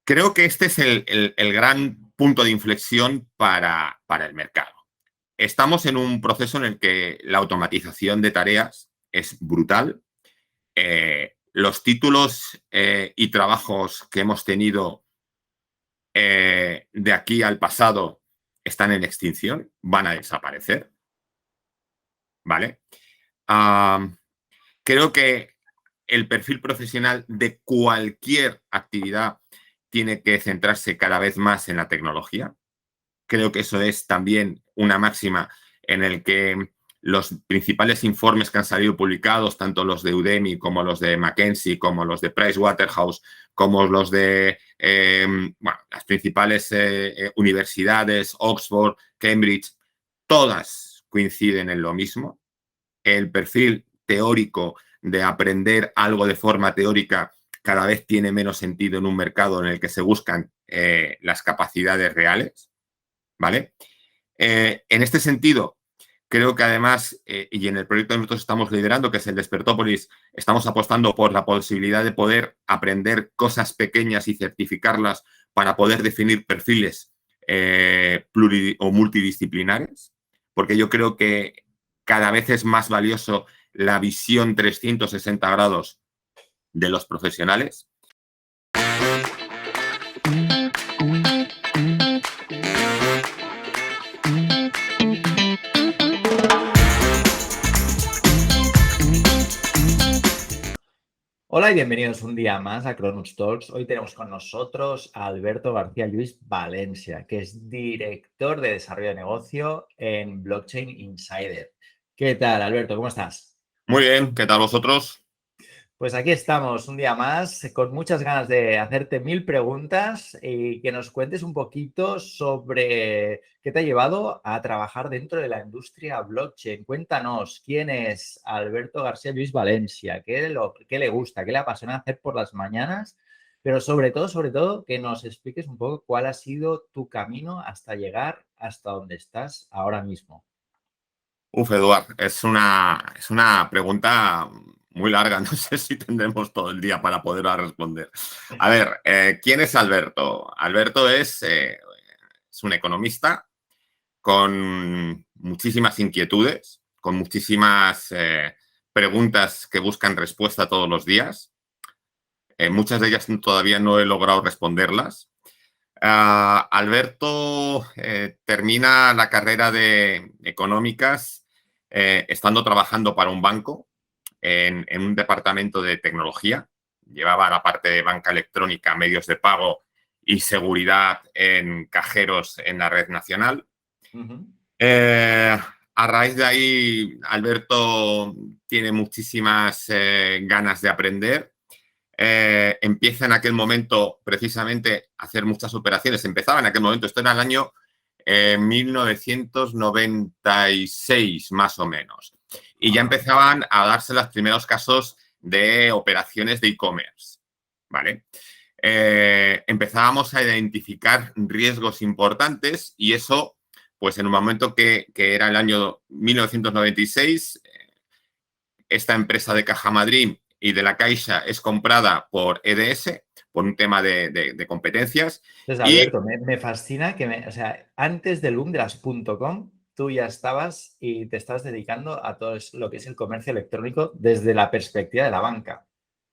Creo que este es el gran punto de inflexión para el mercado. Estamos en un proceso en el que la automatización de tareas es brutal. Los títulos y trabajos que hemos tenido de aquí al pasado están en extinción, van a desaparecer, ¿vale? Creo que el perfil profesional de cualquier actividad tiene que centrarse cada vez más en la tecnología. Creo que eso es también una máxima en el que los principales informes que han salido publicados, tanto los de Udemy como los de McKinsey, como los de Pricewaterhouse, como los de las principales universidades, Oxford, Cambridge, todas coinciden en lo mismo. El perfil teórico de aprender algo de forma teórica cada vez tiene menos sentido en un mercado en el que se buscan las capacidades reales, ¿vale? En este sentido, creo que además, y en el proyecto que nosotros estamos liderando, que es el Despertópolis, estamos apostando por la posibilidad de poder aprender cosas pequeñas y certificarlas para poder definir perfiles o multidisciplinares, porque yo creo que cada vez es más valioso la visión 360 grados de los profesionales. Hola y bienvenidos un día más a Cronus Talks. Hoy tenemos con nosotros a Alberto García Lluís Valencia, que es director de desarrollo de negocio en Blockchain Insider. ¿Qué tal, Alberto? ¿Cómo estás? Muy bien, ¿qué tal vosotros? Pues aquí estamos un día más con muchas ganas de hacerte 1000 preguntas y que nos cuentes un poquito sobre qué te ha llevado a trabajar dentro de la industria blockchain. Cuéntanos, ¿quién es Alberto García Lluís Valencia? ¿Qué le gusta? ¿Qué le apasiona hacer por las mañanas? Pero sobre todo, que nos expliques un poco cuál ha sido tu camino hasta llegar hasta donde estás ahora mismo. Eduard, es una pregunta muy larga. No sé si tendremos todo el día para poderla responder. A ver, ¿quién es Alberto? Alberto es un economista con muchísimas inquietudes, con muchísimas preguntas que buscan respuesta todos los días. Muchas de ellas todavía no he logrado responderlas. Alberto termina la carrera de económicas estando trabajando para un banco en un departamento de tecnología. Llevaba la parte de banca electrónica, medios de pago y seguridad en cajeros en la red nacional. A raíz de ahí, Alberto tiene muchísimas ganas de aprender. Empieza en aquel momento precisamente a hacer muchas operaciones. Empezaba en aquel momento, esto era el año 1996 más o menos. Y ya empezaban a darse los primeros casos de operaciones de e-commerce, ¿vale? Empezábamos a identificar riesgos importantes y eso, pues en un momento que era el año 1996, esta empresa de Caja Madrid y de la Caixa es comprada por EDS por un tema de competencias. Entonces, Alberto, me fascina que, o sea, antes del boom de las .com, tú ya estabas y te estás dedicando a todo lo que es el comercio electrónico desde la perspectiva de la banca.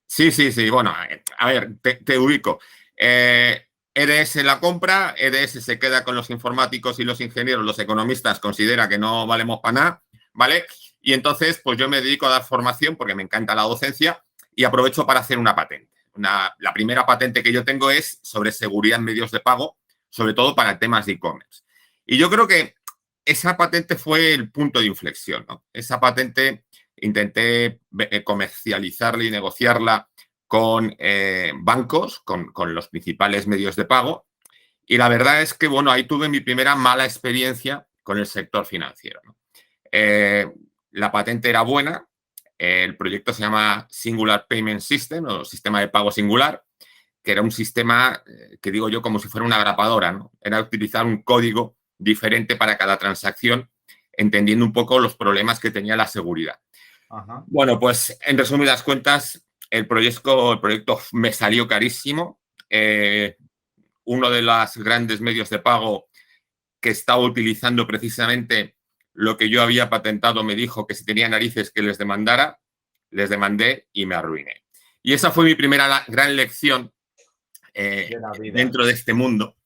Sí. Bueno, a ver, te ubico. EDS la compra, EDS se queda con los informáticos y los ingenieros, los economistas considera que no valemos para nada, ¿vale? Y entonces, pues yo me dedico a dar formación porque me encanta la docencia y aprovecho para hacer una patente. La primera patente que yo tengo es sobre seguridad en medios de pago, sobre todo para temas de e-commerce. Y yo creo que esa patente fue el punto de inflexión, ¿no? Esa patente intenté comercializarla y negociarla con bancos, con los principales medios de pago. Y la verdad es que, bueno, ahí tuve mi primera mala experiencia con el sector financiero, ¿no? La patente era buena, el proyecto se llama Singular Payment System o sistema de pago singular, que era un sistema que digo yo como si fuera una grapadora, ¿no? Era utilizar un código diferente para cada transacción, entendiendo un poco los problemas que tenía la seguridad. Ajá. Bueno, pues en resumidas cuentas, el proyecto me salió carísimo. uno de los grandes medios de pago que estaba utilizando precisamente lo que yo había patentado, me dijo que si tenía narices que les demandara, les demandé y me arruiné. Y esa fue mi primera gran lección De la vida. dentro de este mundo,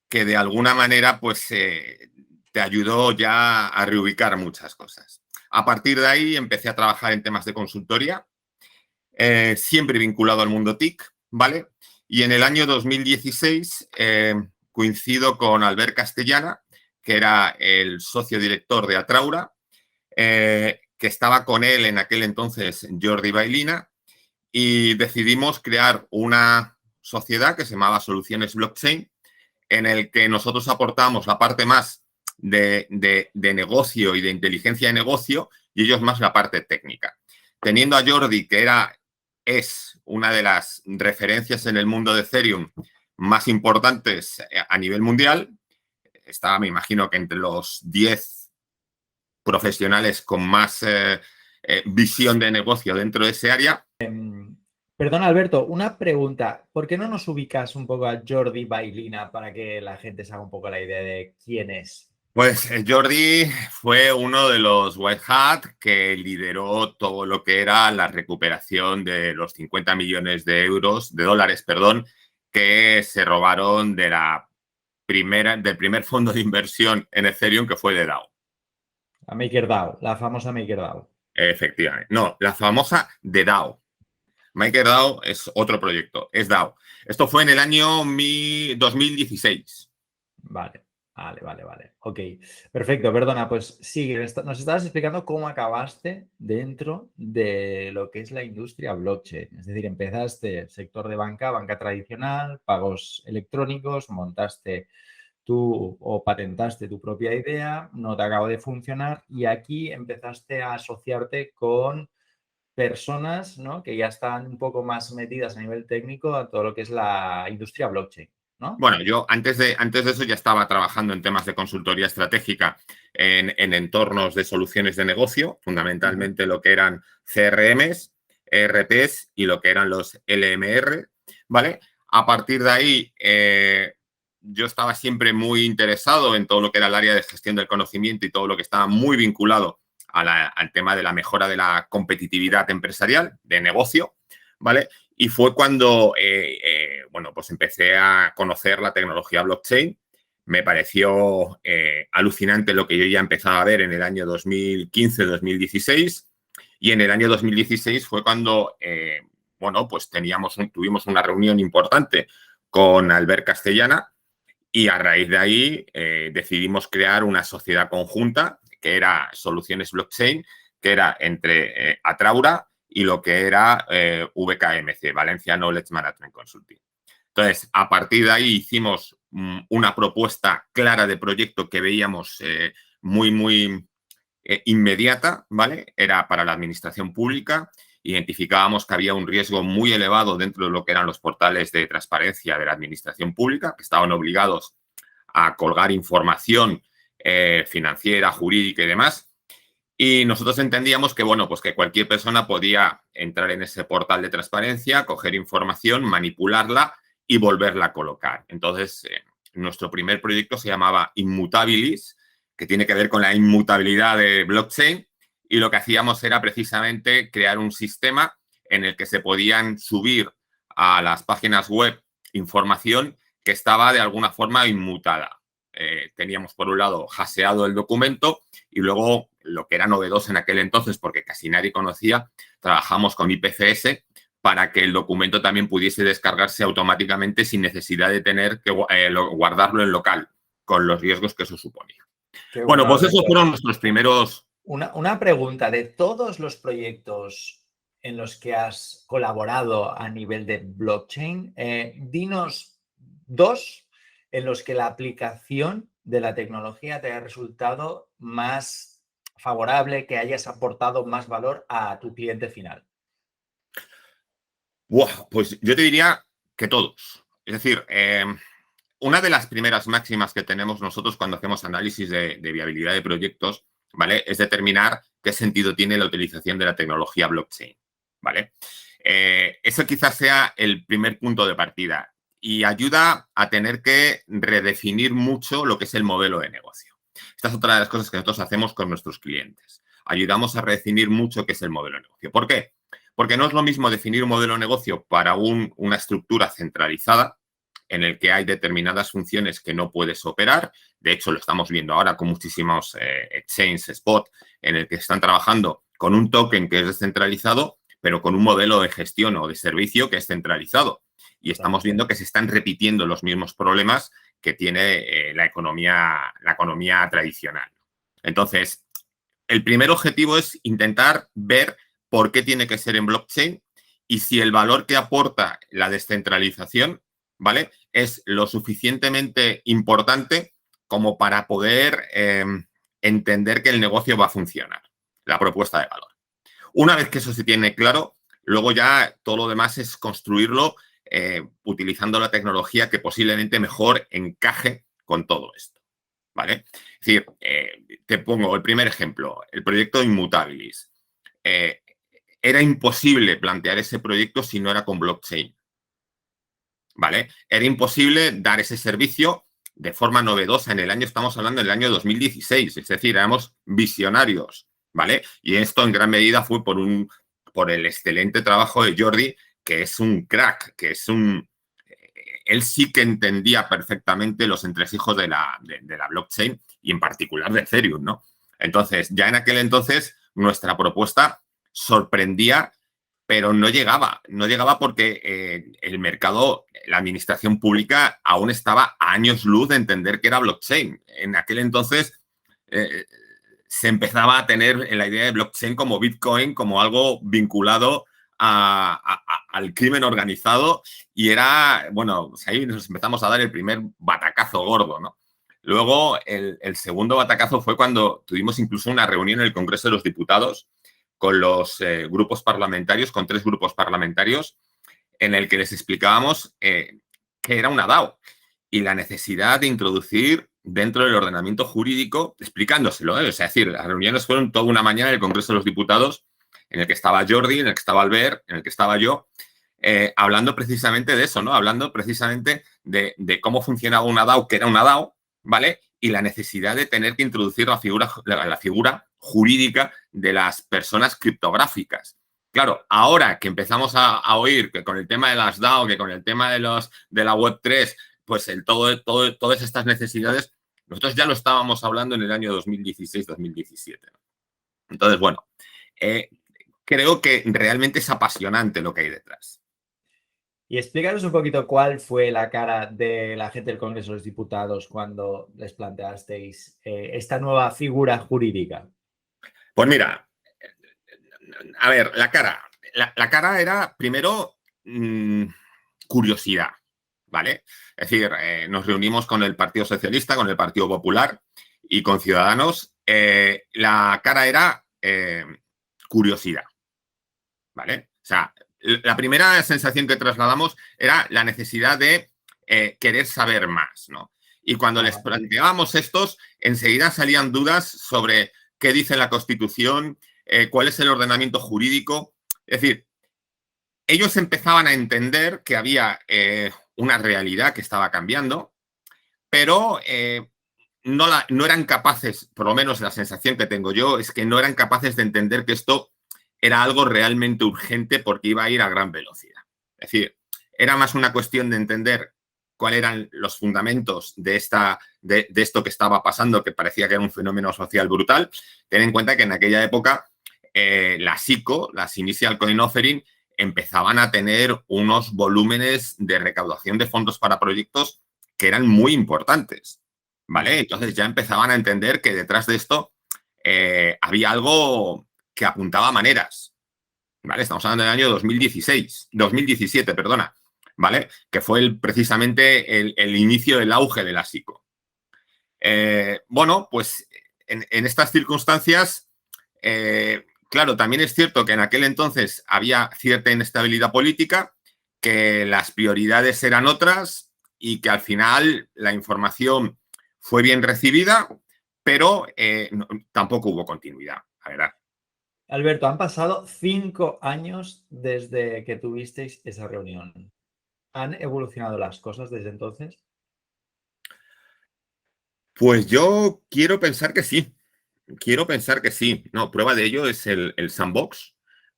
que de alguna manera pues te ayudó ya a reubicar muchas cosas. A partir de ahí empecé a trabajar en temas de consultoría, siempre vinculado al mundo TIC, ¿vale? Y en el año 2016 coincido con Albert Castellana, que era el socio director de Atraura, que estaba con él en aquel entonces Jordi Bailina, y decidimos crear una sociedad que se llamaba Soluciones Blockchain, en el que nosotros aportamos la parte más de negocio y de inteligencia de negocio y ellos más la parte técnica. Teniendo a Jordi, que es una de las referencias en el mundo de Ethereum más importantes a nivel mundial, estaba, me imagino, que entre los 10 profesionales con más visión de negocio dentro de ese área. Perdona, Alberto, una pregunta. ¿Por qué no nos ubicas un poco a Jordi Bailina para que la gente se haga un poco la idea de quién es? Pues Jordi fue uno de los White Hat que lideró todo lo que era la recuperación de los 50 millones de dólares, perdón, que se robaron del primer fondo de inversión en Ethereum, que fue de DAO. A MakerDAO, la famosa MakerDAO. Efectivamente. No, la famosa de DAO. MakerDAO es otro proyecto, es DAO. Esto fue en el año 2016. Vale. Ok, perfecto, perdona, pues sigue. Nos estabas explicando cómo acabaste dentro de lo que es la industria blockchain. Es decir, empezaste sector de banca tradicional, pagos electrónicos, montaste tú o patentaste tu propia idea, no te acabó de funcionar y aquí empezaste a asociarte con personas, ¿no?, que ya están un poco más metidas a nivel técnico a todo lo que es la industria blockchain, ¿no? Bueno, yo antes de eso ya estaba trabajando en temas de consultoría estratégica en entornos de soluciones de negocio, fundamentalmente lo que eran CRMs, ERPs y lo que eran los LMR, ¿vale? A partir de ahí, yo estaba siempre muy interesado en todo lo que era el área de gestión del conocimiento y todo lo que estaba muy vinculado al tema de la mejora de la competitividad empresarial, de negocio, ¿vale? Y fue cuando, bueno, pues empecé a conocer la tecnología blockchain. Me pareció alucinante lo que yo ya empezaba a ver en el año 2015-2016. Y en el año 2016 fue cuando, bueno, pues tuvimos una reunión importante con Albert Castellana y a raíz de ahí decidimos crear una sociedad conjunta que era Soluciones Blockchain, que era entre Atraura y lo que era VKMC, Valencia Knowledge Management Consulting. Entonces, a partir de ahí hicimos una propuesta clara de proyecto que veíamos muy inmediata, ¿vale? Era para la administración pública. Identificábamos que había un riesgo muy elevado dentro de lo que eran los portales de transparencia de la administración pública, que estaban obligados a colgar información financiera, jurídica y demás. Y nosotros entendíamos que, bueno, pues que cualquier persona podía entrar en ese portal de transparencia, coger información, manipularla y volverla a colocar. Entonces, nuestro primer proyecto se llamaba Immutabilis, que tiene que ver con la inmutabilidad de blockchain, y lo que hacíamos era precisamente crear un sistema en el que se podían subir a las páginas web información que estaba de alguna forma inmutada. Teníamos por un lado hasheado el documento y luego lo que era novedoso en aquel entonces, porque casi nadie conocía, trabajamos con IPFS para que el documento también pudiese descargarse automáticamente sin necesidad de tener que guardarlo en local, con los riesgos que eso suponía. Qué Bueno, bueno, pues esos Alberto. fueron nuestros primeros... Una pregunta, de todos los proyectos en los que has colaborado a nivel de blockchain, dinos dos en los que la aplicación de la tecnología te haya resultado más favorable, que hayas aportado más valor a tu cliente final. Wow, pues yo te diría que todos. Es decir, una de las primeras máximas que tenemos nosotros cuando hacemos análisis de viabilidad de proyectos, ¿vale? Es determinar qué sentido tiene la utilización de la tecnología blockchain, ¿vale? Eso quizás sea el primer punto de partida. y ayuda a tener que redefinir mucho lo que es el modelo de negocio. Esta es otra de las cosas que nosotros hacemos con nuestros clientes. Ayudamos a redefinir mucho qué es el modelo de negocio. ¿Por qué? Porque no es lo mismo definir un modelo de negocio para una estructura centralizada en el que hay determinadas funciones que no puedes operar. De hecho, lo estamos viendo ahora con muchísimos exchanges spot en el que están trabajando con un token que es descentralizado, pero con un modelo de gestión o de servicio que es centralizado. Y estamos viendo que se están repitiendo los mismos problemas que tiene la economía tradicional. Entonces, el primer objetivo es intentar ver por qué tiene que ser en blockchain y si el valor que aporta la descentralización, ¿vale?, es lo suficientemente importante como para poder entender que el negocio va a funcionar, la propuesta de valor. Una vez que eso se tiene claro, luego ya todo lo demás es construirlo utilizando la tecnología que posiblemente mejor encaje con todo esto, ¿vale? Es decir, te pongo el primer ejemplo, el proyecto Immutabilis. Era imposible plantear ese proyecto si no era con blockchain, ¿vale? Era imposible dar ese servicio de forma novedosa en el año, estamos hablando del año 2016, es decir, éramos visionarios, ¿vale? Y esto en gran medida fue por el excelente trabajo de Jordi, que es un crack, él sí que entendía perfectamente los entresijos de la blockchain y en particular de Ethereum, ¿no? Entonces, ya en aquel entonces, nuestra propuesta sorprendía, pero no llegaba porque el mercado, la administración pública aún estaba a años luz de entender que era blockchain. En aquel entonces se empezaba a tener la idea de blockchain como Bitcoin, como algo vinculado al crimen organizado y era, bueno, ahí nos empezamos a dar el primer batacazo gordo, ¿no? Luego, el segundo batacazo fue cuando tuvimos incluso una reunión en el Congreso de los Diputados con los grupos parlamentarios, con 3 grupos parlamentarios, en el que les explicábamos qué era una DAO y la necesidad de introducir dentro del ordenamiento jurídico, explicándoselo, ¿eh? O sea, es decir, las reuniones fueron toda una mañana en el Congreso de los Diputados, en el que estaba Jordi, en el que estaba Albert, en el que estaba yo, hablando precisamente de eso, ¿no? Hablando precisamente de cómo funcionaba una DAO, que era una DAO, ¿vale? Y la necesidad de tener que introducir la figura jurídica de las personas criptográficas. Claro, ahora que empezamos a oír que con el tema de las DAO, que con el tema de la Web3, pues todas estas necesidades, nosotros ya lo estábamos hablando en el año 2016-2017. Entonces, bueno, creo que realmente es apasionante lo que hay detrás. Y explícanos un poquito cuál fue la cara de la gente del Congreso de los Diputados cuando les planteasteis esta nueva figura jurídica. Pues mira, a ver, la cara era primero curiosidad, ¿vale? Es decir, nos reunimos con el Partido Socialista, con el Partido Popular y con Ciudadanos. La cara era curiosidad, ¿vale? O sea, la primera sensación que trasladamos era la necesidad de querer saber más, ¿no? Y cuando les planteábamos estos, enseguida salían dudas sobre qué dice la Constitución, cuál es el ordenamiento jurídico. Es decir, ellos empezaban a entender que había una realidad que estaba cambiando, pero no eran capaces, por lo menos la sensación que tengo yo, es que no eran capaces de entender que esto era algo realmente urgente porque iba a ir a gran velocidad. Es decir, era más una cuestión de entender cuáles eran los fundamentos de esto que estaba pasando, que parecía que era un fenómeno social brutal. Ten en cuenta que en aquella época las ICO, las Initial Coin Offering, empezaban a tener unos volúmenes de recaudación de fondos para proyectos que eran muy importantes, ¿vale? Entonces ya empezaban a entender que detrás de esto había algo que apuntaba maneras, ¿vale? Estamos hablando del año 2017, perdona, ¿vale? Que fue precisamente el inicio del auge de la SICO. Bueno, pues en estas circunstancias, claro, también es cierto que en aquel entonces había cierta inestabilidad política, que las prioridades eran otras y que al final la información fue bien recibida, pero tampoco hubo continuidad, la verdad. Alberto, han pasado 5 años desde que tuvisteis esa reunión. ¿Han evolucionado las cosas desde entonces? Pues yo quiero pensar que sí. Quiero pensar que sí. No, prueba de ello es el sandbox.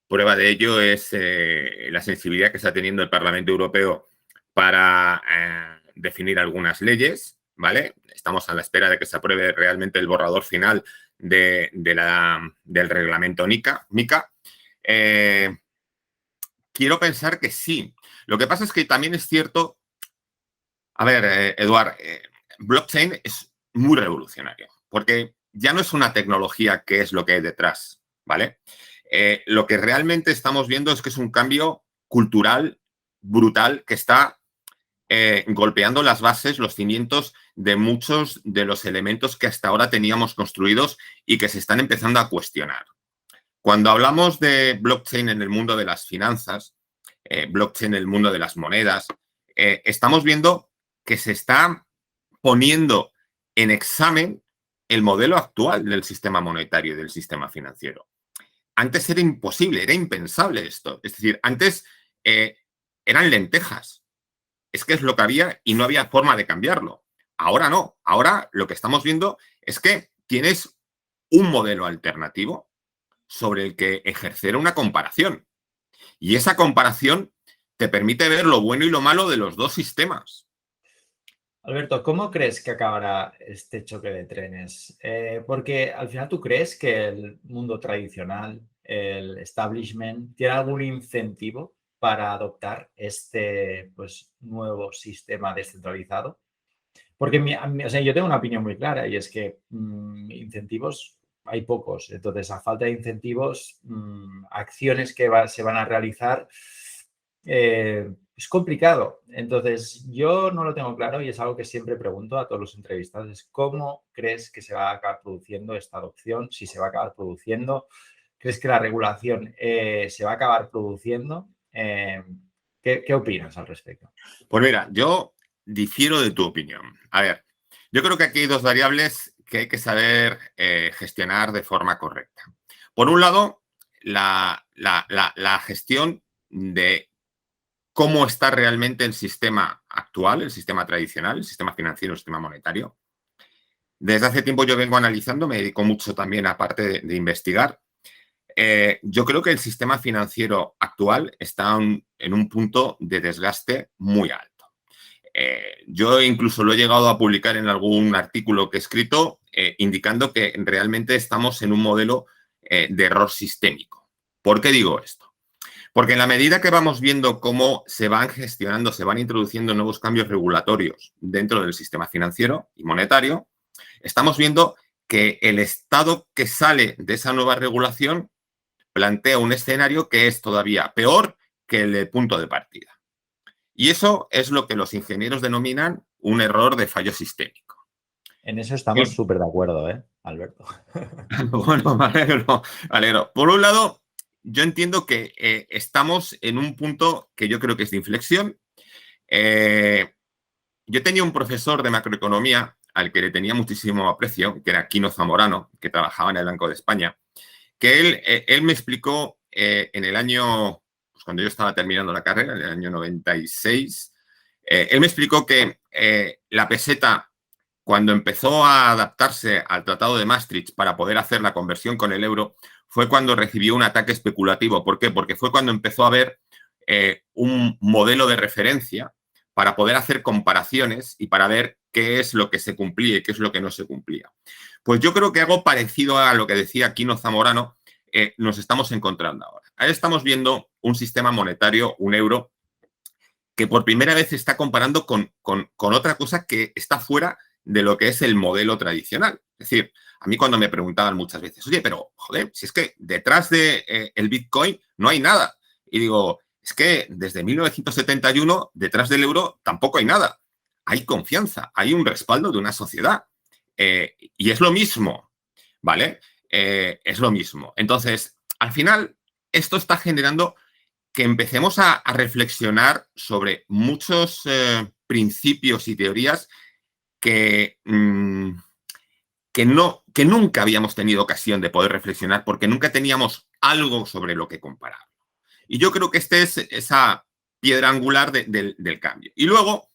Prueba de ello es la sensibilidad que está teniendo el Parlamento Europeo para definir algunas leyes, ¿vale? Estamos a la espera de que se apruebe realmente el borrador final del reglamento MiCA. Quiero pensar que sí. Lo que pasa es que también es cierto, a ver, Eduard, blockchain es muy revolucionario, porque ya no es una tecnología que es lo que hay detrás, ¿vale? Lo que realmente estamos viendo es que es un cambio cultural brutal que está golpeando las bases, los cimientos de muchos de los elementos que hasta ahora teníamos construidos y que se están empezando a cuestionar. Cuando hablamos de blockchain en el mundo de las finanzas, blockchain en el mundo de las monedas, estamos viendo que se está poniendo en examen el modelo actual del sistema monetario y del sistema financiero. Antes era imposible, era impensable esto. Es decir, antes eran lentejas. Es que es lo que había y no había forma de cambiarlo. Ahora no. Ahora lo que estamos viendo es que tienes un modelo alternativo sobre el que ejercer una comparación. Y esa comparación te permite ver lo bueno y lo malo de los dos sistemas. Alberto, ¿cómo crees que acabará este choque de trenes? Porque al final tú crees que el mundo tradicional, el establishment, tiene algún incentivo para adoptar este pues, nuevo sistema descentralizado. Porque o sea, yo tengo una opinión muy clara y es que incentivos hay pocos. Entonces, a falta de incentivos, acciones que se van a realizar, es complicado. Entonces, yo no lo tengo claro y es algo que siempre pregunto a todos los entrevistados, es ¿cómo crees que se va a acabar produciendo esta adopción? Si se va a acabar produciendo, ¿crees que la regulación se va a acabar produciendo? ¿Qué opinas al respecto? Pues mira, yo difiero de tu opinión. A ver, yo creo que aquí hay dos variables que hay que saber gestionar de forma correcta. Por un lado, la gestión de cómo está realmente el sistema actual, el sistema tradicional, el sistema financiero, el sistema monetario. Desde hace tiempo yo vengo analizando, me dedico mucho también, aparte de investigar. Yo creo que el sistema financiero actual está en un punto de desgaste muy alto. Yo incluso lo he llegado a publicar en algún artículo que he escrito, indicando que realmente estamos en un modelo de error sistémico. ¿Por qué digo esto? Porque en la medida que vamos viendo cómo se van gestionando, se van introduciendo nuevos cambios regulatorios dentro del sistema financiero y monetario, estamos viendo que el estado que sale de esa nueva regulación plantea un escenario que es todavía peor que el de punto de partida. Y eso es lo que los ingenieros denominan un error de fallo sistémico. En eso estamos súper de acuerdo, ¿eh, Alberto? Bueno, me alegro, me alegro. Por un lado, yo entiendo que estamos en un punto que yo creo que es de inflexión. Yo tenía un profesor de macroeconomía al que le tenía muchísimo aprecio, que era Quino Zamorano, que trabajaba en el Banco de España, que él me explicó en el año, pues cuando yo estaba terminando la carrera, en el año 96, él me explicó que la peseta, cuando empezó a adaptarse al Tratado de Maastricht para poder hacer la conversión con el euro, fue cuando recibió un ataque especulativo. ¿Por qué? Porque fue cuando empezó a haber un modelo de referencia para poder hacer comparaciones y para ver qué es lo que se cumplía y qué es lo que no se cumplía. Pues yo creo que algo parecido a lo que decía Quino Zamorano nos estamos encontrando ahora. Ahora estamos viendo un sistema monetario, un euro, que por primera vez se está comparando con otra cosa que está fuera de lo que es el modelo tradicional. Es decir, a mí cuando me preguntaban muchas veces, oye, pero joder, si es que detrás de el Bitcoin no hay nada. Y digo, es que desde 1971 detrás del euro tampoco hay nada. Hay confianza, hay un respaldo de una sociedad. Y es lo mismo, ¿vale? Es lo mismo. Entonces, al final, esto está generando que empecemos a reflexionar sobre muchos principios y teorías que, que nunca habíamos tenido ocasión de poder reflexionar porque nunca teníamos algo sobre lo que comparar. Y yo creo que esta es esa piedra angular del cambio. Y luego,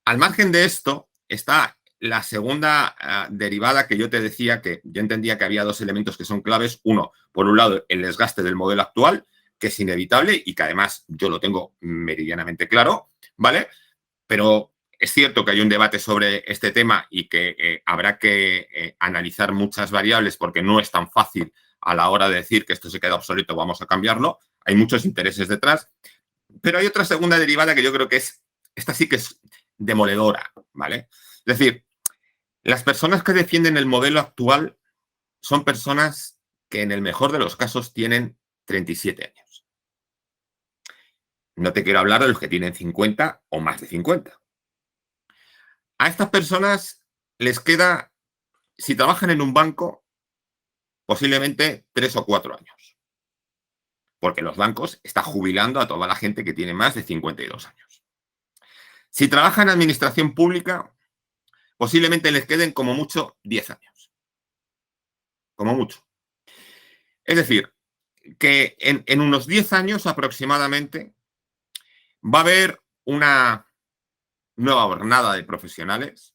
al margen de esto, está la segunda derivada que yo te decía, que yo entendía que había dos elementos que son claves. Uno, por un lado, el desgaste del modelo actual, que es inevitable y que además yo lo tengo meridianamente claro, ¿vale? Pero es cierto que hay un debate sobre este tema y que habrá que analizar muchas variables porque no es tan fácil a la hora de decir que esto se queda obsoleto, vamos a cambiarlo. Hay muchos intereses detrás. Pero hay otra segunda derivada que yo creo que esta sí que es demoledora, ¿vale? Es decir, las personas que defienden el modelo actual son personas que en el mejor de los casos tienen 37 años. No te quiero hablar de los que tienen 50 o más de 50. A estas personas les queda, si trabajan en un banco, posiblemente 3 o 4 años. Porque los bancos están jubilando a toda la gente que tiene más de 52 años. Si trabajan en administración pública, posiblemente les queden como mucho 10 años. Como mucho. Es decir, que en unos 10 años aproximadamente va a haber una nueva hornada de profesionales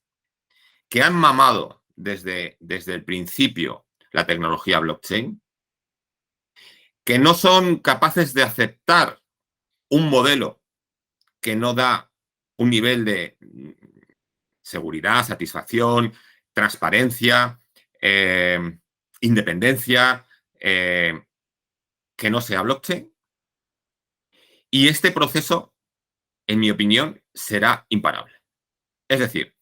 que han mamado desde el principio la tecnología blockchain, que no son capaces de aceptar un modelo que no da un nivel de seguridad, satisfacción, transparencia, independencia, que no sea blockchain. Y este proceso, en mi opinión, será imparable. Es decir,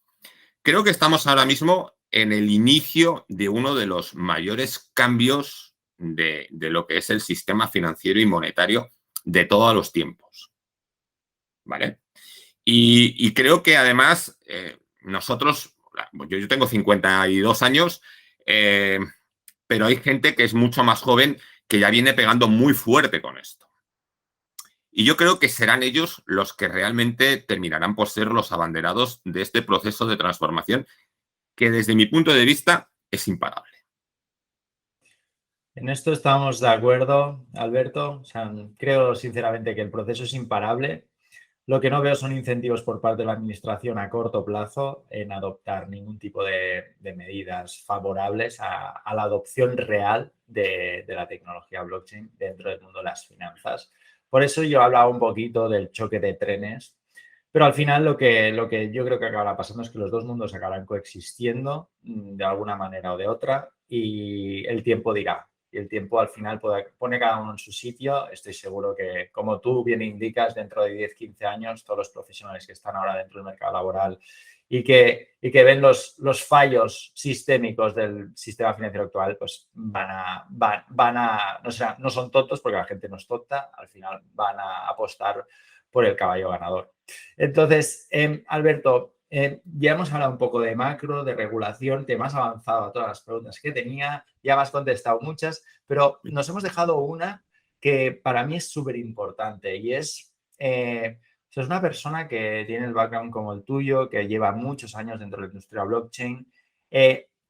creo que estamos ahora mismo en el inicio de uno de los mayores cambios de lo que es el sistema financiero y monetario de todos los tiempos. ¿Vale? Y creo que además nosotros, yo tengo 52 años, pero hay gente que es mucho más joven que ya viene pegando muy fuerte con esto. Y yo creo que serán ellos los que realmente terminarán por ser los abanderados de este proceso de transformación que desde mi punto de vista es imparable. En esto estamos de acuerdo, Alberto. O sea, creo sinceramente que el proceso es imparable. Lo que no veo son incentivos por parte de la Administración a corto plazo en adoptar ningún tipo de medidas favorables a la adopción real de la tecnología blockchain dentro del mundo de las finanzas. Por eso yo hablaba un poquito del choque de trenes, pero al final lo que yo creo que acabará pasando es que los dos mundos acabarán coexistiendo de alguna manera o de otra y el tiempo dirá. Y el tiempo al final pone cada uno en su sitio. Estoy seguro que, como tú bien indicas, dentro de 10, 15 años, todos los profesionales que están ahora dentro del mercado laboral y que ven los fallos sistémicos del sistema financiero actual, pues no son tontos porque la gente no es tonta, al final van a apostar por el caballo ganador. Entonces, Alberto, ya hemos hablado un poco de macro, de regulación, te has avanzado a todas las preguntas que tenía, ya me has contestado muchas, pero nos hemos dejado una que para mí es súper importante y es una persona que tiene el background como el tuyo, que lleva muchos años dentro de la industria blockchain.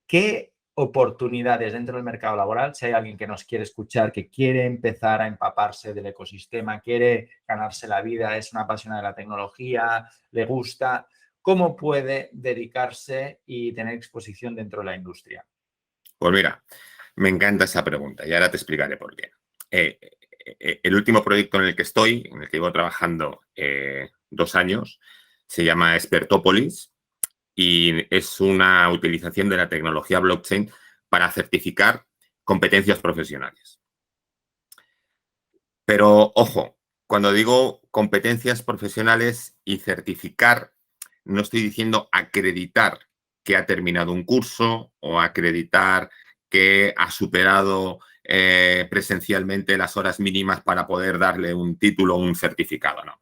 ¿Qué oportunidades dentro del mercado laboral, si hay alguien que nos quiere escuchar, que quiere empezar a empaparse del ecosistema, quiere ganarse la vida, es una apasionada de la tecnología, le gusta, cómo puede dedicarse y tener exposición dentro de la industria? Pues mira, me encanta esa pregunta y ahora te explicaré por qué. El último proyecto en el que estoy, en el que llevo trabajando 2 años, se llama Expertópolis y es una utilización de la tecnología blockchain para certificar competencias profesionales. Pero, ojo, cuando digo competencias profesionales y certificar, no estoy diciendo acreditar que ha terminado un curso o acreditar que ha superado presencialmente las horas mínimas para poder darle un título o un certificado, no.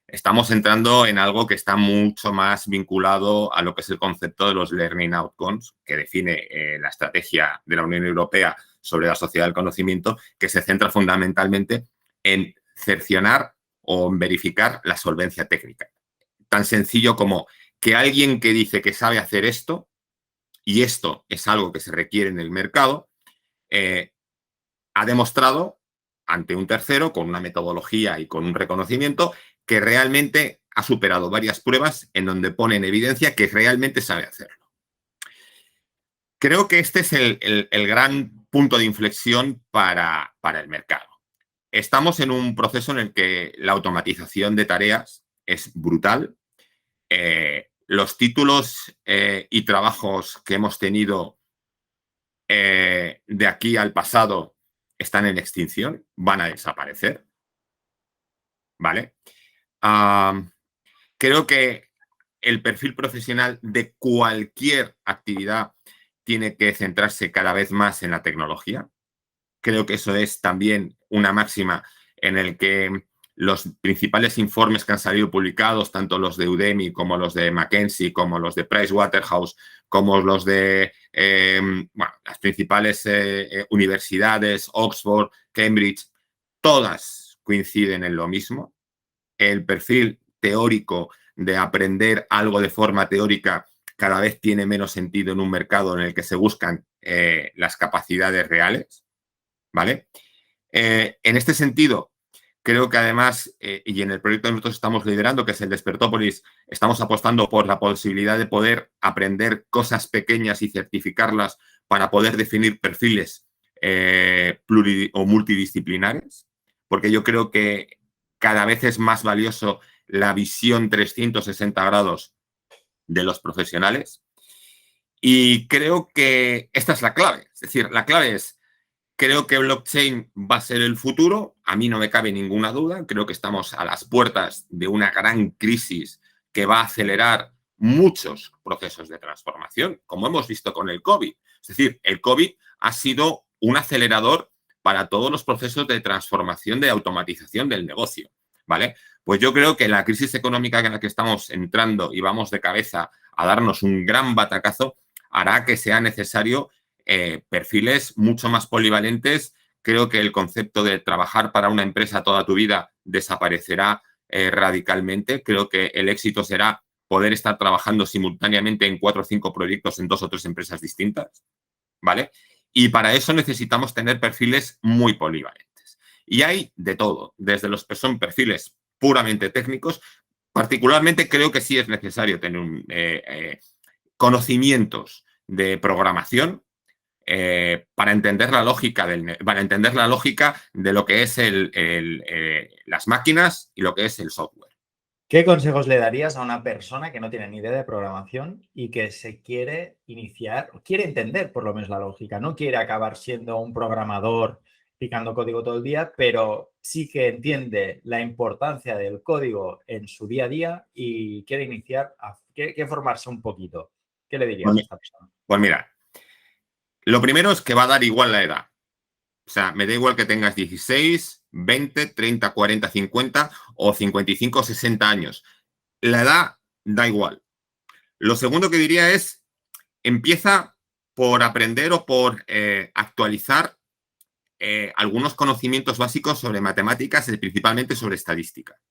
Estamos entrando en algo que está mucho más vinculado a lo que es el concepto de los Learning Outcomes, que define la estrategia de la Unión Europea sobre la sociedad del conocimiento, que se centra fundamentalmente en cercionar o en verificar la solvencia técnica. Tan sencillo como que alguien que dice que sabe hacer esto, y esto es algo que se requiere en el mercado, ha demostrado ante un tercero con una metodología y con un reconocimiento que realmente ha superado varias pruebas en donde pone en evidencia que realmente sabe hacerlo. Creo que este es el gran punto de inflexión para el mercado. Estamos en un proceso en el que la automatización de tareas es brutal. Los títulos y trabajos que hemos tenido de aquí al pasado están en extinción, van a desaparecer, ¿vale? Creo que el perfil profesional de cualquier actividad tiene que centrarse cada vez más en la tecnología. Creo que eso es también una máxima en el que los principales informes que han salido publicados, tanto los de Udemy como los de McKinsey, como los de Pricewaterhouse, como los de las principales universidades, Oxford, Cambridge, todas coinciden en lo mismo. El perfil teórico de aprender algo de forma teórica cada vez tiene menos sentido en un mercado en el que se buscan las capacidades reales, ¿vale? En este sentido, creo que además, y en el proyecto que nosotros estamos liderando, que es el Despertópolis, estamos apostando por la posibilidad de poder aprender cosas pequeñas y certificarlas para poder definir perfiles o multidisciplinares, porque yo creo que cada vez es más valioso la visión 360 grados de los profesionales. Y creo que esta es la clave. Es decir, la clave es, creo que blockchain va a ser el futuro. A mí no me cabe ninguna duda. Creo que estamos a las puertas de una gran crisis que va a acelerar muchos procesos de transformación, como hemos visto con el COVID. Es decir, el COVID ha sido un acelerador para todos los procesos de transformación, de automatización del negocio, ¿vale? Pues yo creo que la crisis económica en la que estamos entrando y vamos de cabeza a darnos un gran batacazo hará que sea necesario perfiles mucho más polivalentes. Creo que el concepto de trabajar para una empresa toda tu vida desaparecerá radicalmente. Creo que el éxito será poder estar trabajando simultáneamente en 4 o 5 proyectos en 2 o 3 empresas distintas, ¿vale? Y para eso necesitamos tener perfiles muy polivalentes. Y hay de todo, desde los que son perfiles puramente técnicos. Particularmente creo que sí es necesario tener conocimientos de programación para entender la lógica de lo que es las máquinas y lo que es el software. ¿Qué consejos le darías a una persona que no tiene ni idea de programación y que se quiere iniciar, o quiere entender por lo menos la lógica? No quiere acabar siendo un programador picando código todo el día, pero sí que entiende la importancia del código en su día a día y quiere iniciar, quiere formarse un poquito. ¿Qué le dirías a esta persona? Pues mira, lo primero es que va a dar igual la edad. O sea, me da igual que tengas 16, 20, 30, 40, 50 o 55 o 60 años. La edad da igual. Lo segundo que diría es, empieza por aprender o por actualizar algunos conocimientos básicos sobre matemáticas y principalmente sobre estadística.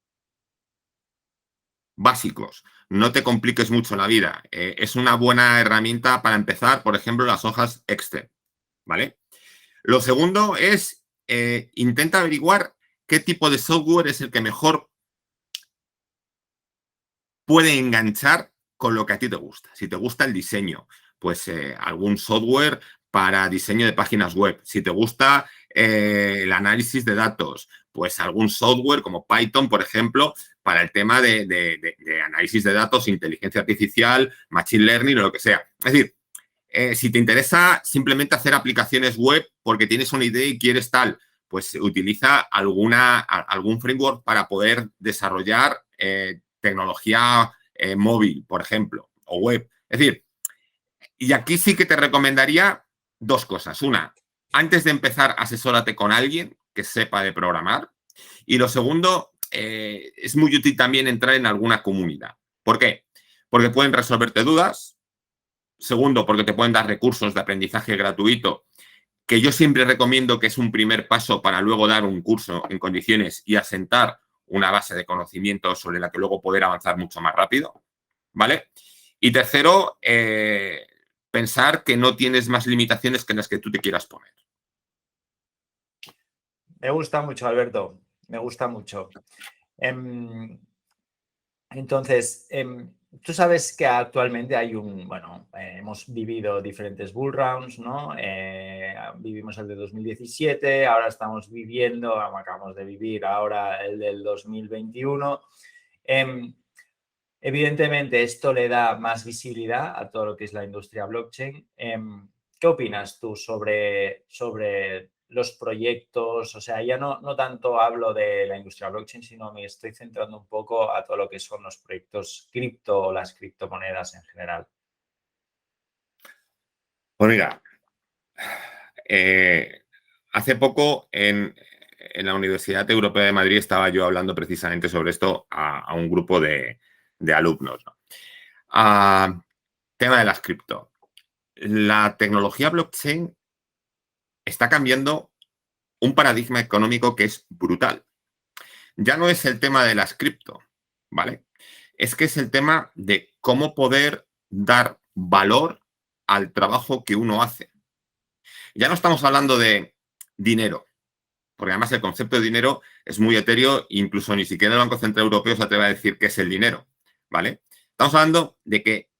Básicos. No te compliques mucho la vida. Es una buena herramienta para empezar, por ejemplo, las hojas Excel, ¿vale? Lo segundo es, intenta averiguar qué tipo de software es el que mejor puede enganchar con lo que a ti te gusta. Si te gusta el diseño, pues algún software para diseño de páginas web. Si te gusta el análisis de datos, pues algún software como Python, por ejemplo, para el tema de análisis de datos, inteligencia artificial, machine learning o lo que sea. Es decir, si te interesa simplemente hacer aplicaciones web porque tienes una idea y quieres tal, pues utiliza algún framework para poder desarrollar tecnología móvil, por ejemplo, o web. Es decir, y aquí sí que te recomendaría 2 cosas. Una, antes de empezar, asesórate con alguien que sepa de programar. Y lo segundo, es muy útil también entrar en alguna comunidad. ¿Por qué? Porque pueden resolverte dudas. Segundo, porque te pueden dar recursos de aprendizaje gratuito, que yo siempre recomiendo que es un primer paso para luego dar un curso en condiciones y asentar una base de conocimiento sobre la que luego poder avanzar mucho más rápido, ¿vale? Y tercero, pensar que no tienes más limitaciones que las que tú te quieras poner. Me gusta mucho, Alberto. Me gusta mucho. Em, Entonces, tú sabes que actualmente hay bueno, hemos vivido diferentes bull rounds, ¿no? Vivimos el de 2017, ahora estamos viviendo, acabamos de vivir ahora el del 2021. Em, Evidentemente, esto le da más visibilidad a todo lo que es la industria blockchain. ¿Qué opinas tú sobre los proyectos? O sea, ya no tanto hablo de la industria blockchain, sino me estoy centrando un poco a todo lo que son los proyectos cripto o las criptomonedas en general. Pues mira, hace poco en la Universidad Europea de Madrid estaba yo hablando precisamente sobre esto a un grupo de alumnos, ¿no? Tema de las cripto. La tecnología blockchain está cambiando un paradigma económico que es brutal. Ya no es el tema de las cripto, ¿vale? Es que es el tema de cómo poder dar valor al trabajo que uno hace. Ya no estamos hablando de dinero, porque además el concepto de dinero es muy etéreo, incluso ni siquiera el Banco Central Europeo se atreve a decir qué es el dinero, ¿vale? Estamos hablando de que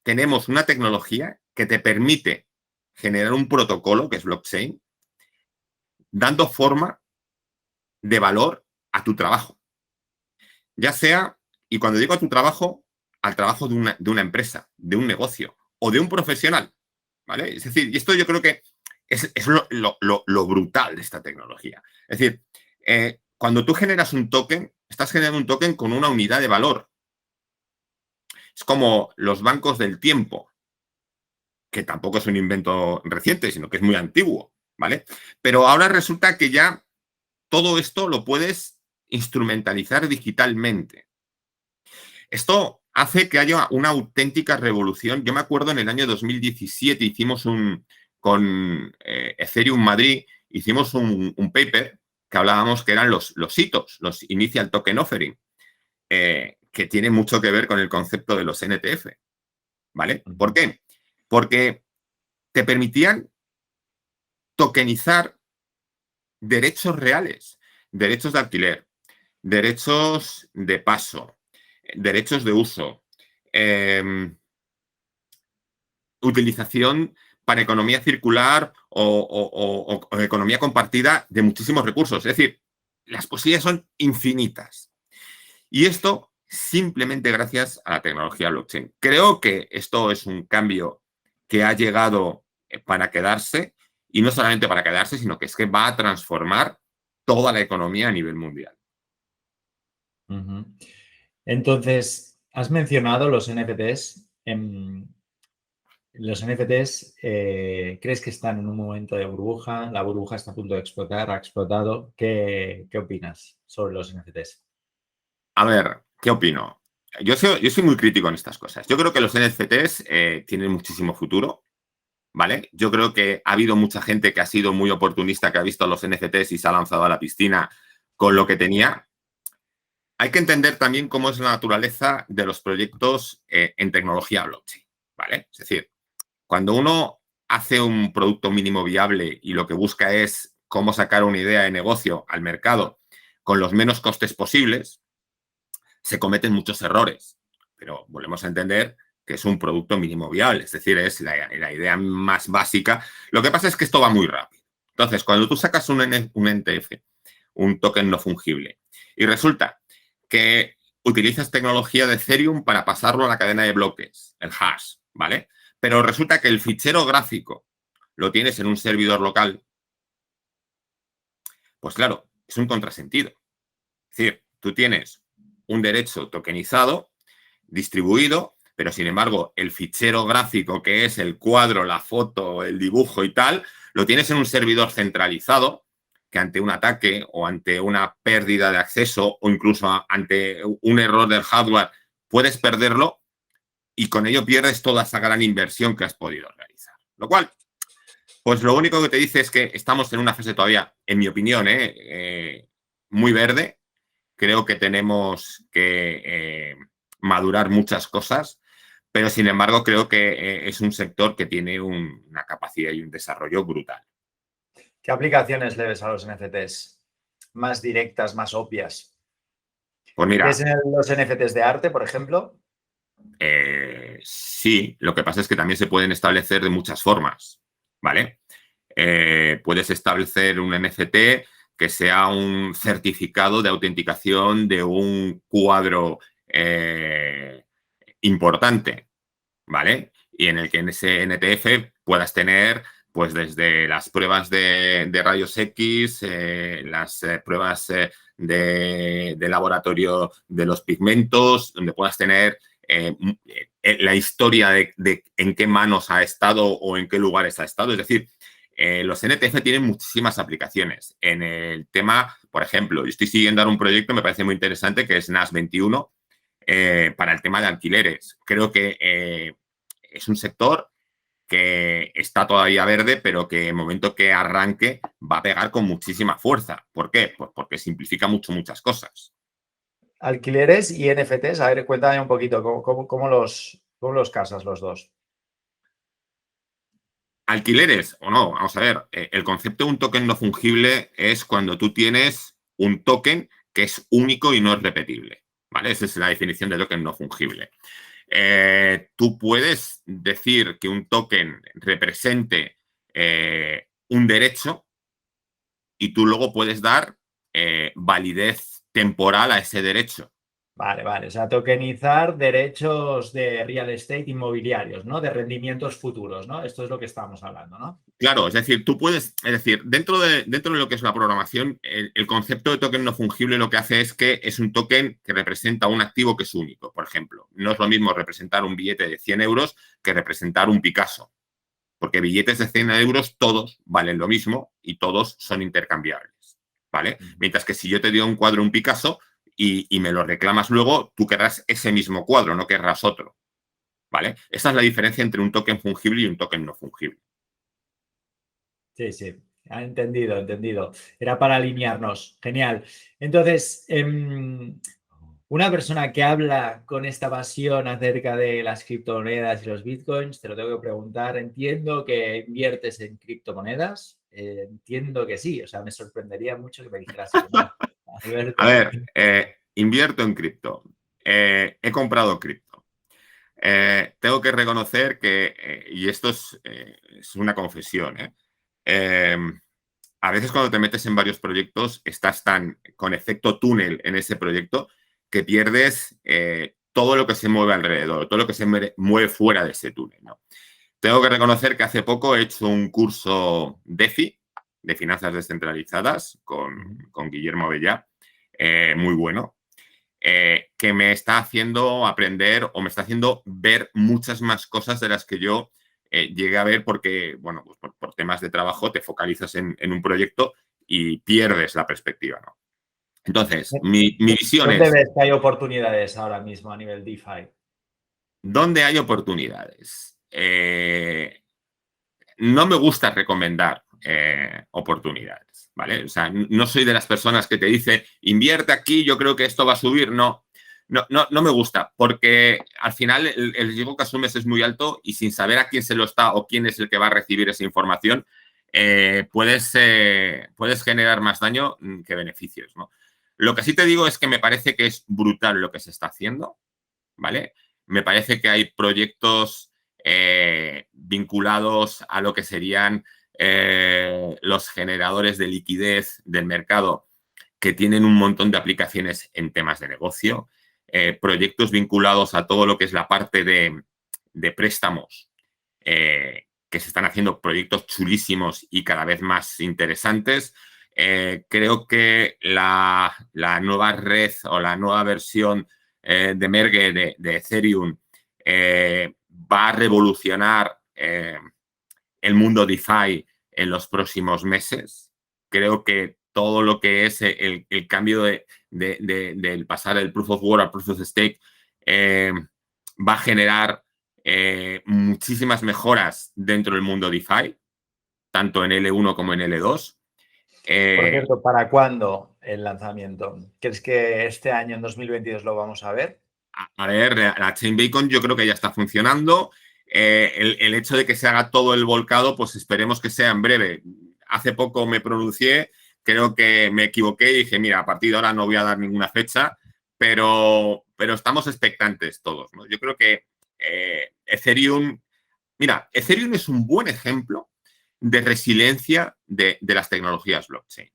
tenemos una tecnología que te permite generar un protocolo, que es blockchain, dando forma de valor a tu trabajo. Ya sea, y cuando digo a tu trabajo, al trabajo de una empresa, de un negocio o de un profesional, ¿vale? Es decir, y esto yo creo que es lo brutal de esta tecnología. Es decir, cuando tú generas un token, estás generando un token con una unidad de valor. Es como los bancos del tiempo, que tampoco es un invento reciente, sino que es muy antiguo, ¿vale? Pero ahora resulta que ya todo esto lo puedes instrumentalizar digitalmente. Esto hace que haya una auténtica revolución. Yo me acuerdo en el año 2017 hicimos con Ethereum Madrid, hicimos un paper que hablábamos que eran los hitos, los Initial Token Offering, que tiene mucho que ver con el concepto de los NTF, ¿vale? ¿Por qué? Porque te permitían tokenizar derechos reales, derechos de alquiler, derechos de paso, derechos de uso, utilización para economía circular o economía compartida de muchísimos recursos. Es decir, las posibilidades son infinitas. Y esto simplemente gracias a la tecnología blockchain. Creo que esto es un cambio que ha llegado para quedarse, y no solamente para quedarse, sino que es que va a transformar toda la economía a nivel mundial. Entonces, has mencionado los NFTs. Los NFTs, ¿crees que están en un momento de burbuja? ¿La burbuja está a punto de explotar? ¿Ha explotado? ¿Qué opinas sobre los NFTs? A ver, ¿qué opino? Yo soy muy crítico en estas cosas. Yo creo que los NFTs tienen muchísimo futuro, ¿vale? Yo creo que ha habido mucha gente que ha sido muy oportunista, que ha visto los NFTs y se ha lanzado a la piscina con lo que tenía. Hay que entender también cómo es la naturaleza de los proyectos en tecnología blockchain, ¿vale? Es decir, cuando uno hace un producto mínimo viable y lo que busca es cómo sacar una idea de negocio al mercado con los menos costes posibles, se cometen muchos errores. Pero volvemos a entender que es un producto mínimo viable, es decir, es la idea más básica. Lo que pasa es que esto va muy rápido. Entonces, cuando tú sacas un NTF, un token no fungible, y resulta que utilizas tecnología de Ethereum para pasarlo a la cadena de bloques, el hash, ¿vale? Pero resulta que el fichero gráfico lo tienes en un servidor local, pues claro, es un contrasentido. Es decir, tú tienes un derecho tokenizado, distribuido, pero sin embargo, el fichero gráfico, que es el cuadro, la foto, el dibujo y tal, lo tienes en un servidor centralizado que ante un ataque o ante una pérdida de acceso o incluso ante un error del hardware puedes perderlo y con ello pierdes toda esa gran inversión que has podido realizar. Lo cual, pues lo único que te dice es que estamos en una fase todavía, en mi opinión, muy verde. Creo que tenemos que madurar muchas cosas, pero sin embargo creo que es un sector que tiene una capacidad y un desarrollo brutal. ¿Qué aplicaciones le ves a los NFTs? más directas, más obvias? Pues ¿Ves mira, en los NFTs de arte, por ejemplo? sí, lo que pasa es que también se pueden establecer de muchas formas, ¿vale? Puedes establecer un NFT que sea un certificado de autenticación de un cuadro importante, ¿vale? Y en el que en ese NTF puedas tener, pues desde las pruebas de rayos X, las pruebas de laboratorio de los pigmentos, donde puedas tener la historia de en qué manos ha estado o en qué lugares ha estado. Es decir, los NTF tienen muchísimas aplicaciones. En el tema, por ejemplo, yo estoy siguiendo ahora un proyecto, me parece muy interesante, que es NAS21, para el tema de alquileres. Creo que es un sector que está todavía verde, pero que en el momento que arranque va a pegar con muchísima fuerza. ¿Por qué? Pues porque simplifica muchas cosas. Alquileres y NFTs. A ver, cuéntame un poquito, cómo los casas los dos? Alquileres o no, vamos a ver, el concepto de un token no fungible es cuando tú tienes un token que es único y no es repetible, ¿vale? Esa es la definición de token no fungible. Tú puedes decir que un token represente un derecho y tú luego puedes dar validez temporal a ese derecho. Vale, vale. O sea, tokenizar derechos de real estate inmobiliarios, ¿no? De rendimientos futuros, ¿no? Esto es lo que estábamos hablando, ¿no? Claro, es decir, tú puedes, es decir, dentro de lo que es la programación, el concepto de token no fungible lo que hace es que es un token que representa un activo que es único. Por ejemplo, no es lo mismo representar un billete de 100 euros que representar un Picasso, porque billetes de 100 euros todos valen lo mismo y todos son intercambiables, ¿vale? Mientras que si yo te doy un cuadro, un Picasso, y me lo reclamas luego, tú querrás ese mismo cuadro, no querrás otro, ¿vale? Esa es la diferencia entre un token fungible y un token no fungible. Sí, sí. Ha entendido, entendido. Era para alinearnos. Genial. Entonces, una persona que habla con esta pasión acerca de las criptomonedas y los bitcoins, te lo tengo que preguntar. Entiendo que inviertes en criptomonedas. Entiendo que sí. O sea, me sorprendería mucho que me dijeras que no, A Alberto. ver, invierto en cripto. He comprado cripto. Tengo que reconocer que, y esto es una confesión, eh, a veces cuando te metes en varios proyectos estás tan con efecto túnel en ese proyecto que pierdes todo lo que se mueve alrededor, todo lo que se mueve fuera de ese túnel, ¿no? Tengo que reconocer que hace poco he hecho un curso DeFi, de finanzas descentralizadas, con Guillermo Abellá, muy bueno, que me está haciendo aprender o me está haciendo ver muchas más cosas de las que yo llegué a ver porque, bueno, pues por temas de trabajo te focalizas en un proyecto y pierdes la perspectiva, ¿no? Entonces, mi visión ¿Dónde es, ves que hay oportunidades ahora mismo a nivel DeFi? ¿dónde hay oportunidades? No me gusta recomendar oportunidades, ¿vale? O sea, no soy de las personas que te dice, invierte aquí, yo creo que esto va a subir. No, no me gusta, porque al final el riesgo que asumes es muy alto y sin saber a quién se lo está o quién es el que va a recibir esa información, puedes generar más daño que beneficios, ¿no? Lo que sí te digo es que me parece que es brutal lo que se está haciendo, ¿vale? Me parece que hay proyectos vinculados a lo que serían los generadores de liquidez del mercado que tienen un montón de aplicaciones en temas de negocio, proyectos vinculados a todo lo que es la parte de préstamos, que se están haciendo proyectos chulísimos y cada vez más interesantes. Creo que la nueva red o la nueva versión de Merge de Ethereum va a revolucionar el mundo DeFi en los próximos meses. Creo que todo lo que es el cambio del pasar del Proof of Work al Proof of Stake va a generar muchísimas mejoras dentro del mundo DeFi, tanto en L1 como en L2. Por cierto, ¿para cuándo el lanzamiento? ¿Crees que este año, en 2022, lo vamos a ver? A ver, la Chain Bacon yo creo que ya está funcionando. El hecho de que se haga todo el volcado, pues esperemos que sea en breve. Hace poco me pronuncié creo que me equivoqué y dije, mira, a partir de ahora no voy a dar ninguna fecha, pero estamos expectantes todos, ¿no? Yo creo que Ethereum es un buen ejemplo de resiliencia de las tecnologías blockchain,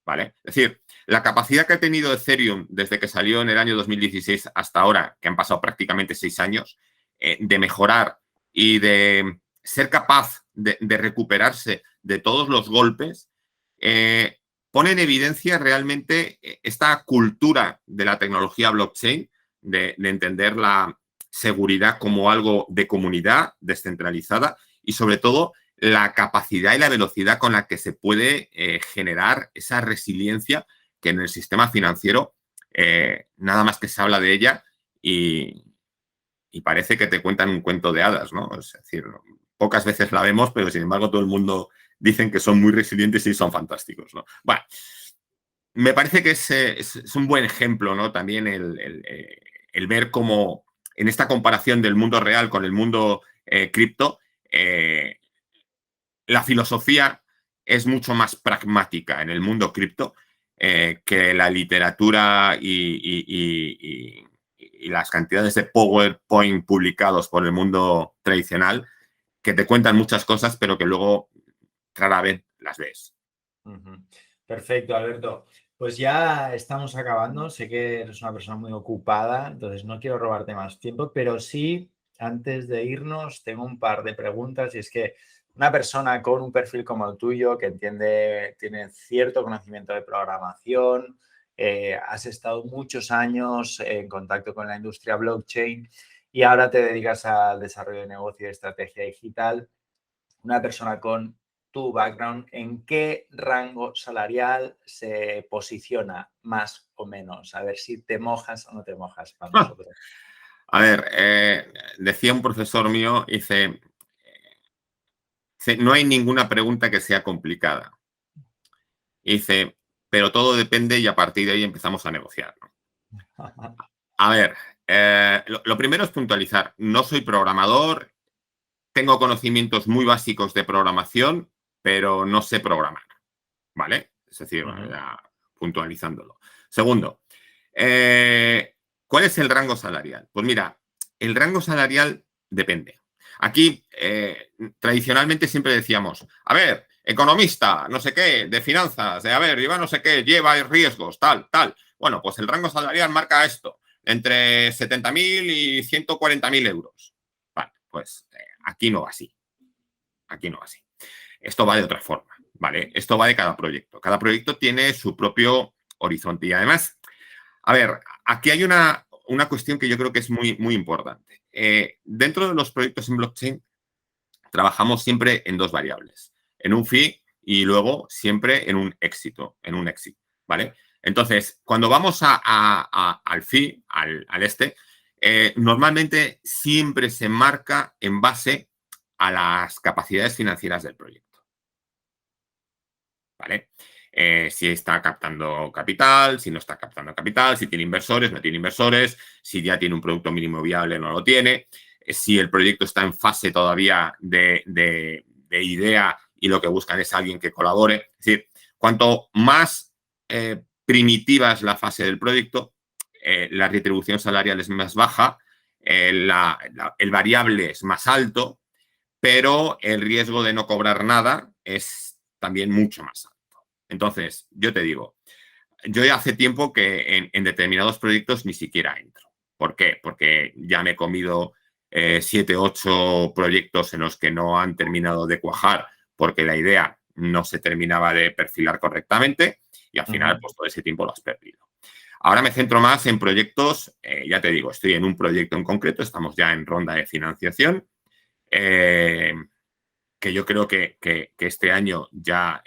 ¿vale? Es decir, la capacidad que ha tenido Ethereum desde que salió en el año 2016 hasta ahora, que han pasado prácticamente 6 años, de mejorar y de ser capaz de recuperarse de todos los golpes, pone en evidencia realmente esta cultura de la tecnología blockchain, de entender la seguridad como algo de comunidad descentralizada y sobre todo la capacidad y la velocidad con la que se puede generar esa resiliencia que en el sistema financiero nada más que se habla de ella y parece que te cuentan un cuento de hadas, ¿no? Es decir, pocas veces la vemos, pero sin embargo todo el mundo dicen que son muy resilientes y son fantásticos, ¿no? Bueno, me parece que es un buen ejemplo, ¿no? También el ver cómo en esta comparación del mundo real con el mundo cripto, la filosofía es mucho más pragmática en el mundo cripto que la literatura y las cantidades de PowerPoint publicados por el mundo tradicional que te cuentan muchas cosas, pero que luego rara vez las ves. Perfecto, Alberto. Pues ya estamos acabando. Sé que eres una persona muy ocupada, entonces no quiero robarte más tiempo, pero sí, antes de irnos, tengo un par de preguntas y es que una persona con un perfil como el tuyo, que tiene cierto conocimiento de programación, has estado muchos años en contacto con la industria blockchain y ahora te dedicas al desarrollo de negocio y estrategia digital. Una persona con tu background, ¿en qué rango salarial se posiciona más o menos? A ver si te mojas o no te mojas para nosotros. A ver, decía un profesor mío, dice, no hay ninguna pregunta que sea complicada. Dice, pero todo depende y a partir de ahí empezamos a negociar, ¿no? A ver, lo primero es puntualizar. No soy programador, tengo conocimientos muy básicos de programación, pero no sé programar, ¿vale? Es decir, ya puntualizándolo. Segundo, ¿cuál es el rango salarial? Pues mira, el rango salarial depende. Aquí, tradicionalmente siempre decíamos, a ver, economista, no sé qué, de finanzas, a ver, lleva no sé qué, lleva riesgos, tal, tal. Bueno, pues el rango salarial marca esto, entre 70.000 y 140.000 euros. Vale, pues aquí no va así. Aquí no va así. Esto va de otra forma, ¿vale? Esto va de cada proyecto. Cada proyecto tiene su propio horizonte y además, a ver, aquí hay una cuestión que yo creo que es muy, muy importante. Dentro de los proyectos en blockchain trabajamos siempre en dos variables, en un fee y luego siempre en un éxito, ¿vale? Entonces, cuando vamos al fee, al normalmente siempre se marca en base a las capacidades financieras del proyecto, ¿vale? Si está captando capital, si no está captando capital, si tiene inversores, no tiene inversores, si ya tiene un producto mínimo viable, no lo tiene, si el proyecto está en fase todavía de idea y lo que buscan es alguien que colabore. Es decir, cuanto más primitiva es la fase del proyecto, la retribución salarial es más baja, el variable es más alto, pero el riesgo de no cobrar nada es también mucho más alto. Entonces, yo te digo, yo ya hace tiempo que en determinados proyectos ni siquiera entro. ¿Por qué? Porque ya me he comido 7, 8 proyectos en los que no han terminado de cuajar porque la idea no se terminaba de perfilar correctamente y al final pues todo ese tiempo lo has perdido. Ahora me centro más en proyectos, ya te digo, estoy en un proyecto en concreto, estamos ya en ronda de financiación, que yo creo que este año ya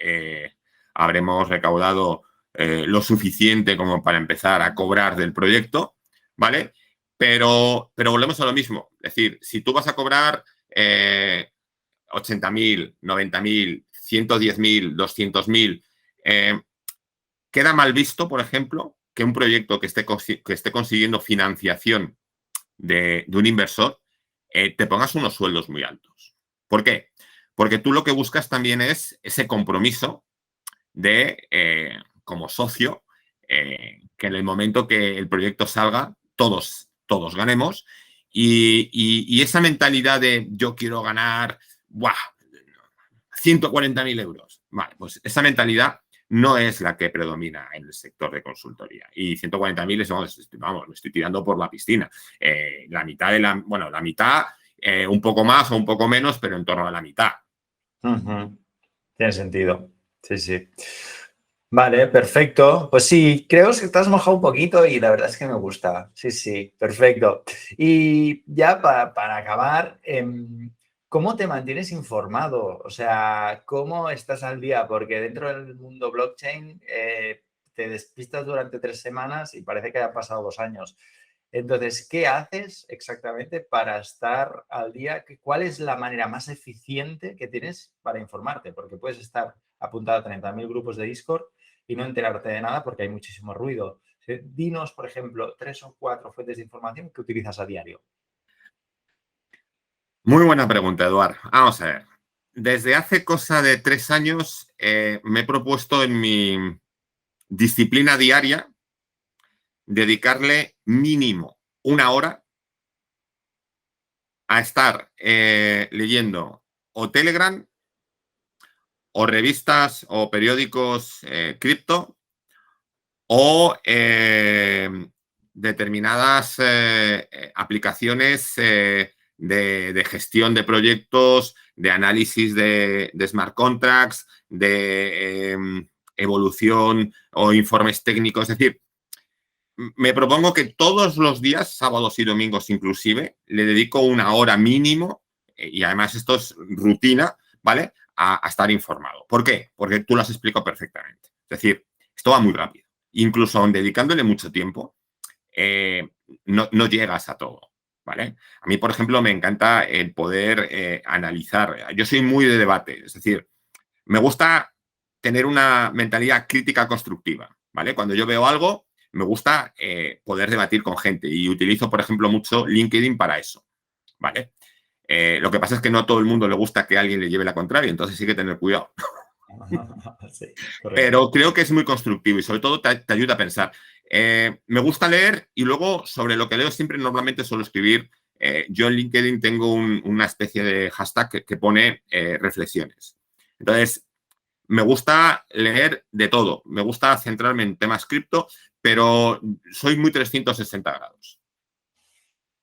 habremos recaudado lo suficiente como para empezar a cobrar del proyecto, ¿vale? Pero volvemos a lo mismo. Es decir, si tú vas a cobrar 80.000, 90.000, 110.000, 200.000, queda mal visto, por ejemplo, que un proyecto que esté consiguiendo financiación de un inversor te pongas unos sueldos muy altos. ¿Por qué? Porque tú lo que buscas también es ese compromiso como socio, que en el momento que el proyecto salga, todos ganemos. Y esa mentalidad de yo quiero ganar, ¡buah!, 140.000 euros. Vale, pues esa mentalidad no es la que predomina en el sector de consultoría. Y 140.000 es, vamos, me estoy tirando por la piscina. La mitad la mitad, un poco más o un poco menos, pero en torno a la mitad. Tiene sentido. Sí, sí. Vale, perfecto. Pues sí, creo que te has mojado un poquito y la verdad es que me gusta. Sí, sí, perfecto. Y ya para acabar, ¿cómo te mantienes informado? O sea, ¿cómo estás al día? Porque dentro del mundo blockchain te despistas durante 3 semanas y parece que han pasado 2 años. Entonces, ¿qué haces exactamente para estar al día? ¿Cuál es la manera más eficiente que tienes para informarte? Porque puedes estar apuntado a 30.000 grupos de Discord y no enterarte de nada porque hay muchísimo ruido. Dinos, por ejemplo, 3 o 4 fuentes de información que utilizas a diario. Muy buena pregunta, Eduard. Vamos a ver. Desde hace cosa de 3 años me he propuesto en mi disciplina diaria dedicarle mínimo 1 hora a estar leyendo o Telegram o revistas o periódicos cripto o determinadas aplicaciones de gestión de proyectos, de análisis de smart contracts, de evolución o informes técnicos. Es decir, me propongo que todos los días, sábados y domingos inclusive, le dedico 1 hora mínimo, y además esto es rutina, ¿vale?, a estar informado. ¿Por qué? Porque tú lo has explicado perfectamente. Es decir, esto va muy rápido. Incluso aun dedicándole mucho tiempo, no llegas a todo, ¿vale? A mí, por ejemplo, me encanta el poder analizar. Yo soy muy de debate, es decir, me gusta tener una mentalidad crítica constructiva, ¿vale? Cuando yo veo algo, me gusta poder debatir con gente y utilizo, por ejemplo, mucho LinkedIn para eso, ¿vale? Lo que pasa es que no a todo el mundo le gusta que alguien le lleve la contraria, entonces sí que tener cuidado. Sí, correcto. Pero creo que es muy constructivo y sobre todo te ayuda a pensar. Me gusta leer y luego sobre lo que leo siempre normalmente suelo escribir. Yo en LinkedIn tengo una especie de hashtag que pone reflexiones. Entonces, me gusta leer de todo. Me gusta centrarme en temas cripto, pero soy muy 360 grados.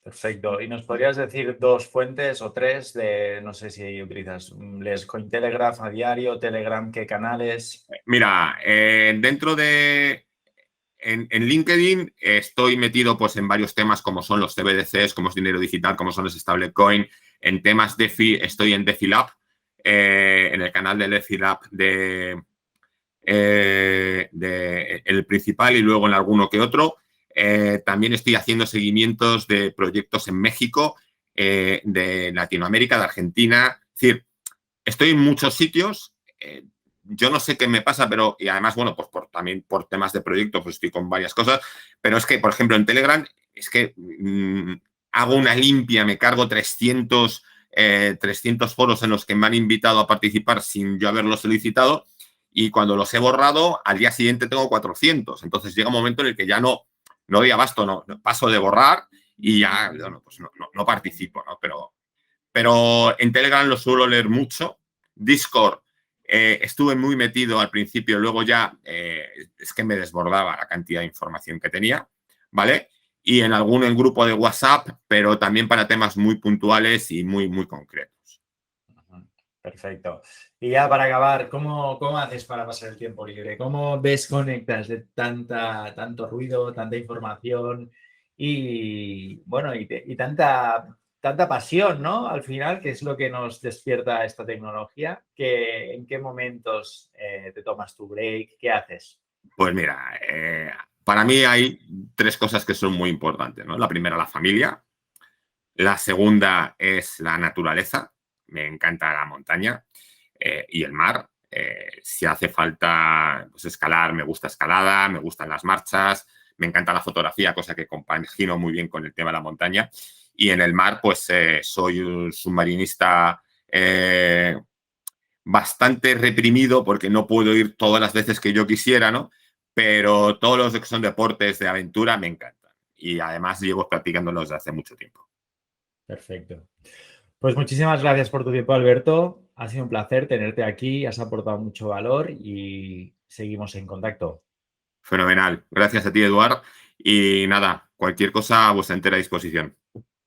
Perfecto. ¿Y nos podrías decir 2 fuentes o 3 de, no sé si utilizas, lees Cointelegraph a diario, Telegram, qué canales? Mira, dentro de... En LinkedIn estoy metido pues, en varios temas como son los CBDCs, como es dinero digital, como son los stablecoin. En temas DeFi estoy en DeFiLab, en el canal de DeFiLab de el principal y luego en alguno que otro. También estoy haciendo seguimientos de proyectos en México, de Latinoamérica, de Argentina. Es decir, estoy en muchos sitios. Yo no sé qué me pasa, pero y además, bueno, pues también por temas de proyecto, pues estoy con varias cosas. Pero es que, por ejemplo, en Telegram, es que hago una limpia, me cargo 300 foros en los que me han invitado a participar sin yo haberlo solicitado. Y cuando los he borrado, al día siguiente tengo 400. Entonces llega un momento en el que ya no doy abasto, no paso de borrar y ya bueno, pues no participo, ¿no? Pero en Telegram lo suelo leer mucho. Discord estuve muy metido al principio, luego ya es que me desbordaba la cantidad de información que tenía, ¿vale? Y en algún grupo de WhatsApp, pero también para temas muy puntuales y muy, muy concretos. Perfecto. Y ya para acabar, ¿cómo haces para pasar el tiempo libre? ¿Cómo desconectas de tanto ruido, tanta información y, bueno, y tanta pasión, ¿no? Al final, que es lo que nos despierta esta tecnología. ¿En qué momentos te tomas tu break? ¿Qué haces? Pues mira, para mí hay 3 cosas que son muy importantes, ¿no? La primera, la familia. La segunda es la naturaleza. Me encanta la montaña y el mar. Si hace falta pues, escalar, me gusta escalada, me gustan las marchas, me encanta la fotografía, cosa que compagino muy bien con el tema de la montaña. Y en el mar, pues soy un submarinista bastante reprimido porque no puedo ir todas las veces que yo quisiera, ¿no? Pero todos los que son deportes de aventura me encantan. Y además llevo practicándolos desde hace mucho tiempo. Perfecto. Pues muchísimas gracias por tu tiempo, Alberto. Ha sido un placer tenerte aquí, has aportado mucho valor y seguimos en contacto. Fenomenal. Gracias a ti, Eduard. Y nada, cualquier cosa a vuestra entera disposición.